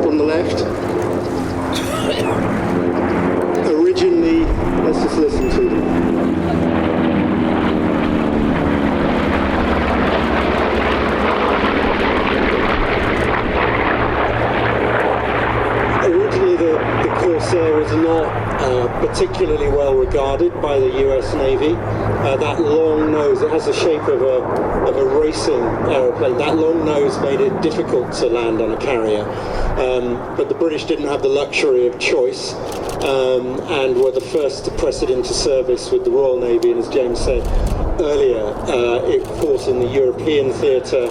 on the left. Originally, let's just listen to them. Originally, the Corsair was not particularly well regarded by the US Navy. That long nose, it has the shape of a racing aeroplane. That long nose made it difficult to land on a carrier. But the British didn't have the luxury of choice, and were the first to press it into service with the Royal Navy. And as James said earlier, it fought in the European theatre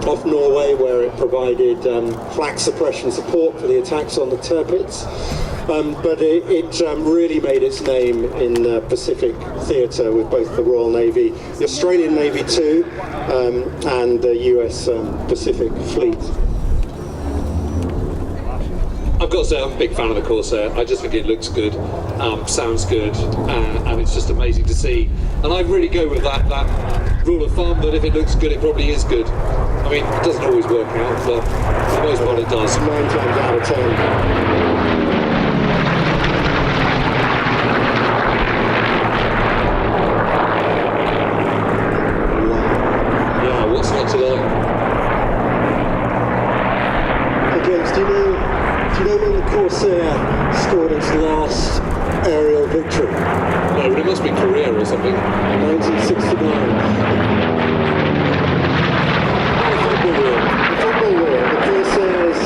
off Norway, where it provided flak suppression support for the attacks on the Tirpitz. But it really made its name in the Pacific theatre with both the Royal Navy, the Australian Navy too, and the US Pacific Fleet. I've got to say, I'm a big fan of the Corsair. I just think it looks good, sounds good, and it's just amazing to see. And I really go with that rule of thumb that if it looks good, it probably is good. I mean, it doesn't always work out, but for the most part it does. 9 times out of 10. What's not to like? James, do you know when the Corsair scored its last aerial victory? No, but it must be Cuir or something. 1969. Football war. The Corsairs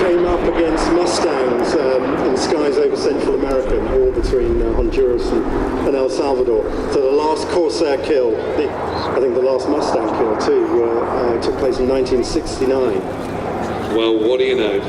came up against Mustangs in skies over Central America, in the war between Honduras and El Salvador. So the last Corsair kill, I think the last Mustang kill too, took place in 1969. Well, what do you know?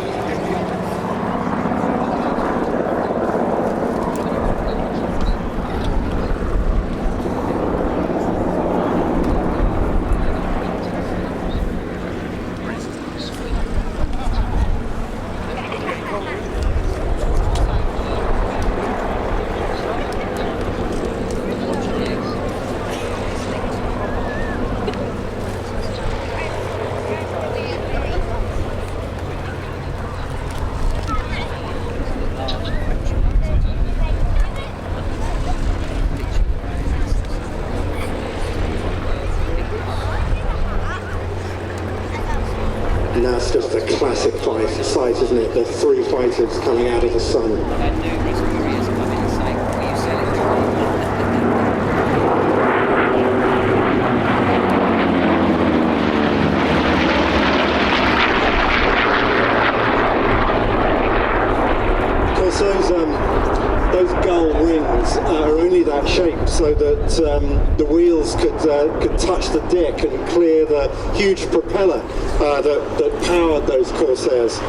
And that's just a classic sight, isn't it? The three fighters coming out of the sun. Those gull wings are only that shape so that the wheels could touch the deck and clear the huge propeller that powered those Corsairs.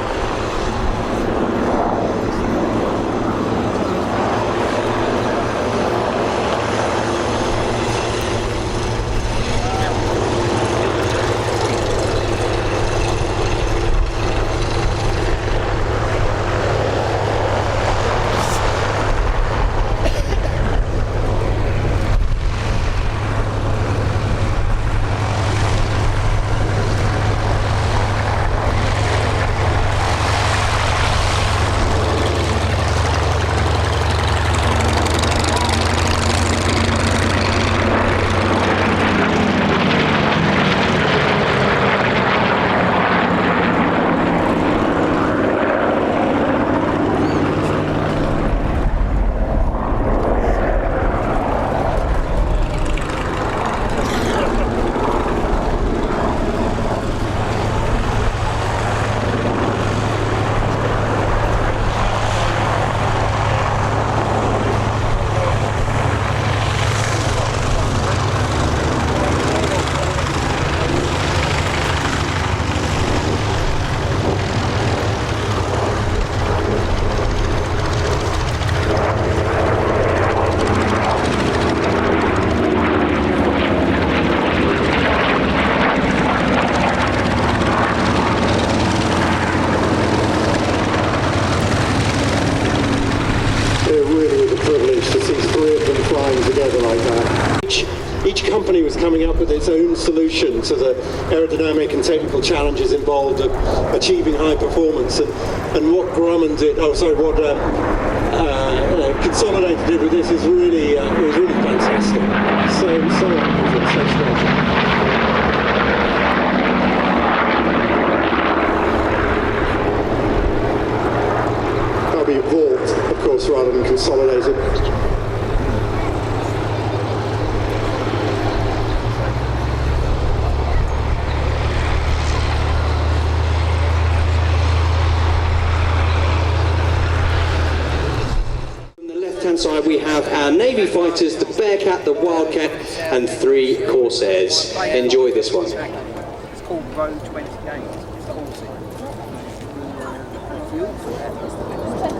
is coming up with its own solution to the aerodynamic and technical challenges involved of achieving high performance. And what Grumman did, what Consolidated did with this is really, it was really fantastic. So unusual, so strong. That'll be Vought, of course, rather than Consolidated. Side we have our Navy fighters, the Bearcat, the Wildcat, and 3 Corsairs. Enjoy this one. It's called Row 28. It's awesome.